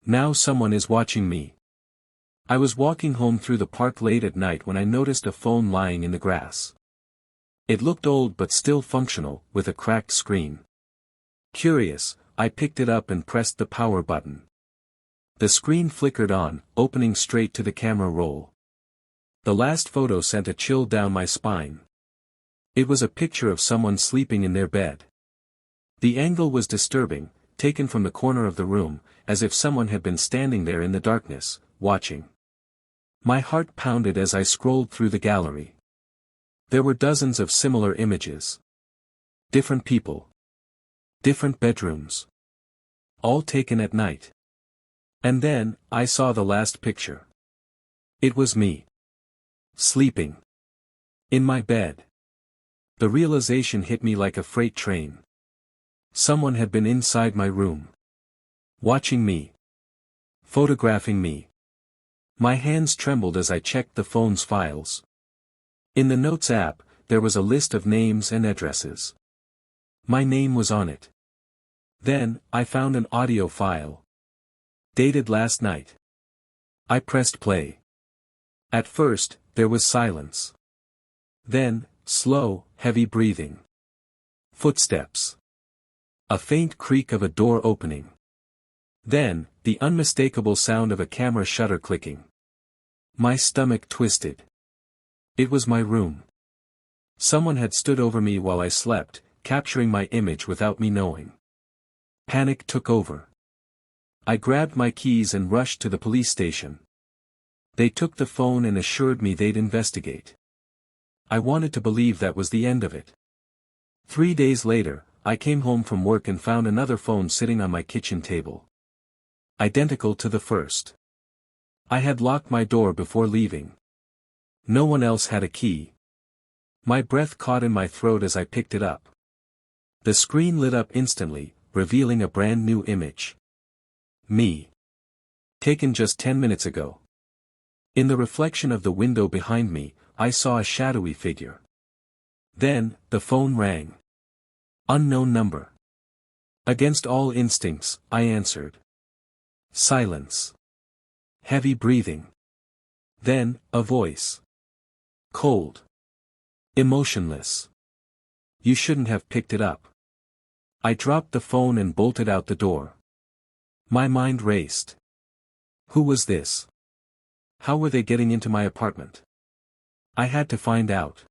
Now someone is watching me. I was walking home through the park late at night when I noticed a phone lying in the grass. It looked old but still functional, with a cracked screen. Curious, I picked it up and pressed the power button. The screen flickered on, opening straight to the camera roll. The last photo sent a chill down my spine. It was a picture of someone sleeping in their bed. The angle was disturbing, taken from the corner of the room, as if someone had been standing there in the darkness, watching. My heart pounded as I scrolled through the gallery. There were dozens of similar images. Different people. Different bedrooms. All taken at night. And then, I saw the last picture. It was me. Sleeping. In my bed. The realization hit me like a freight train. Someone had been inside my room. Watching me. Photographing me. My hands trembled as I checked the phone's files. In the Notes app, there was a list of names and addresses. My name was on it. Then, I found an audio file. Dated last night. I pressed play. At first, there was silence. Then, slow, heavy breathing. Footsteps. A faint creak of a door opening. Then, the unmistakable sound of a camera shutter clicking. My stomach twisted. It was my room. Someone had stood over me while I slept, capturing my image without me knowing. Panic took over. I grabbed my keys and rushed to the police station. They took the phone and assured me they'd investigate. I wanted to believe that was the end of it. 3 days later, I came home from work and found another phone sitting on my kitchen table. Identical to the first. I had locked my door before leaving. No one else had a key. My breath caught in my throat as I picked it up. The screen lit up instantly, revealing a brand new image. Me. Taken just 10 minutes ago. In the reflection of the window behind me, I saw a shadowy figure. Then, the phone rang. Unknown number. Against all instincts, I answered. Silence. Heavy breathing. Then, a voice. Cold. Emotionless. You shouldn't have picked it up. I dropped the phone and bolted out the door. My mind raced. Who was this? How were they getting into my apartment? I had to find out.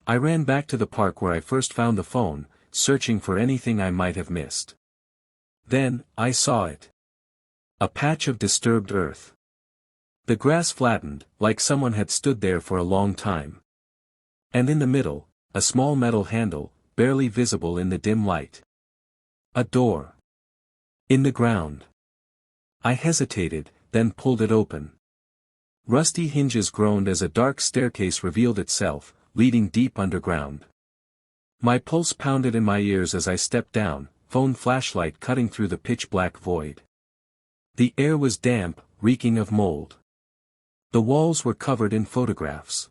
I ran back to the park where I first found the phone, searching for anything I might have missed. Then, I saw it. A patch of disturbed earth. The grass flattened, like someone had stood there for a long time. And in the middle, a small metal handle, barely visible in the dim light. A door. In the ground. I hesitated, then pulled it open. Rusty hinges groaned as a dark staircase revealed itself, leading deep underground. My pulse pounded in my ears as I stepped down, phone flashlight cutting through the pitch-black void. The air was damp, reeking of mold. The walls were covered in photographs.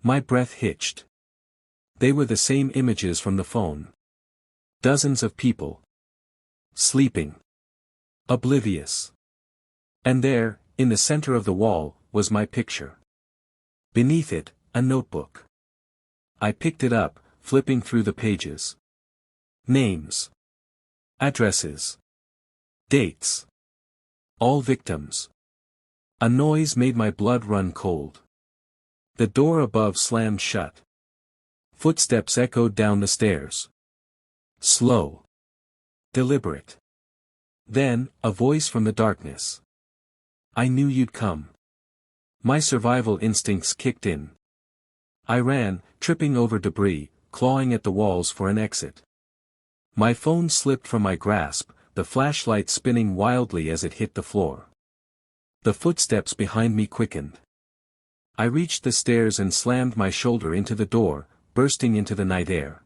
My breath hitched. They were the same images from the phone. Dozens of people. Sleeping. Oblivious. And there, in the center of the wall, was my picture. Beneath it, a notebook. I picked it up, flipping through the pages. Names. Addresses. Dates. All victims. A noise made my blood run cold. The door above slammed shut. Footsteps echoed down the stairs. Slow. Deliberate. Then, a voice from the darkness. I knew you'd come. My survival instincts kicked in. I ran, tripping over debris, clawing at the walls for an exit. My phone slipped from my grasp, the flashlight spinning wildly as it hit the floor. The footsteps behind me quickened. I reached the stairs and slammed my shoulder into the door, bursting into the night air.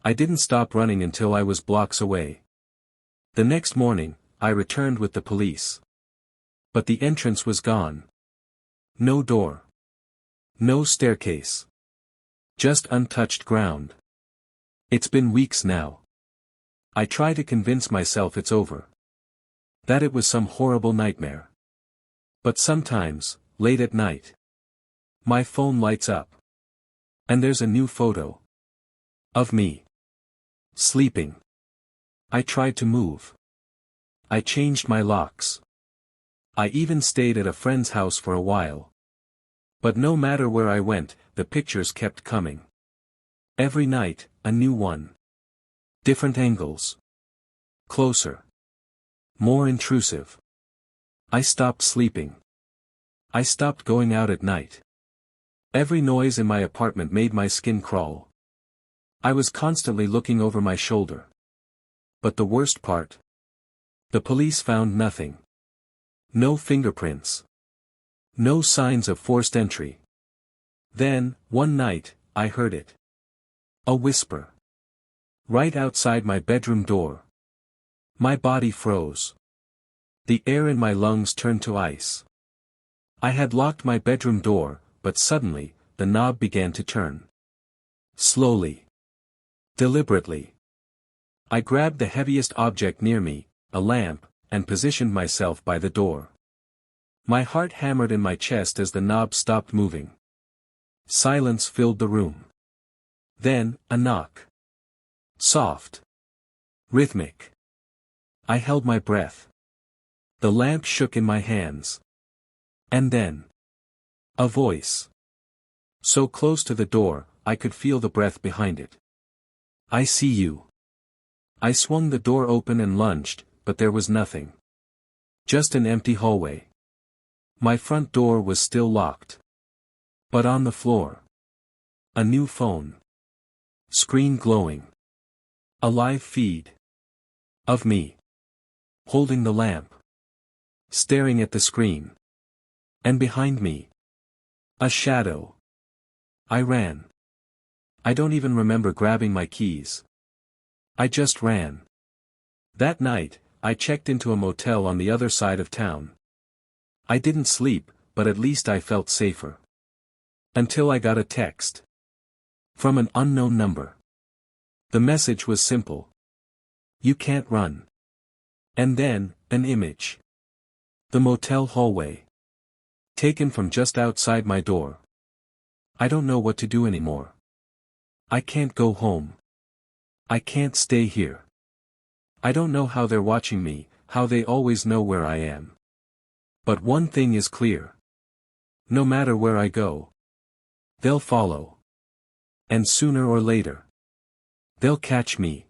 I didn't stop running until I was blocks away. The next morning, I returned with the police. But the entrance was gone. No door. No staircase. Just untouched ground. It's been weeks now. I try to convince myself it's over. That it was some horrible nightmare. But sometimes, late at night, my phone lights up. And there's a new photo. Of me. Sleeping. I tried to move. I changed my locks. I even stayed at a friend's house for a while. But no matter where I went, the pictures kept coming. Every night, a new one. Different angles. Closer. More intrusive. I stopped sleeping. I stopped going out at night. Every noise in my apartment made my skin crawl. I was constantly looking over my shoulder. But the worst part? The police found nothing. No fingerprints. No signs of forced entry. Then, one night, I heard it. A whisper. Right outside my bedroom door. My body froze. The air in my lungs turned to ice. I had locked my bedroom door, but suddenly, the knob began to turn. Slowly. Deliberately. I grabbed the heaviest object near me, a lamp, and positioned myself by the door. My heart hammered in my chest as the knob stopped moving. Silence filled the room. Then, a knock. Soft. Rhythmic. I held my breath. The lamp shook in my hands. And then. A voice. So close to the door, I could feel the breath behind it. I see you. I swung the door open and lunged, but there was nothing. Just an empty hallway. My front door was still locked. But on the floor. A new phone. Screen glowing. A live feed. Of me. Holding the lamp. Staring at the screen. And behind me. A shadow. I ran. I don't even remember grabbing my keys. I just ran. That night, I checked into a motel on the other side of town. I didn't sleep, but at least I felt safer. Until I got a text. From an unknown number. The message was simple. You can't run. And then, an image. The motel hallway. Taken from just outside my door. I don't know what to do anymore. I can't go home. I can't stay here. I don't know how they're watching me, how they always know where I am. But one thing is clear. No matter where I go, they'll follow. And sooner or later, they'll catch me.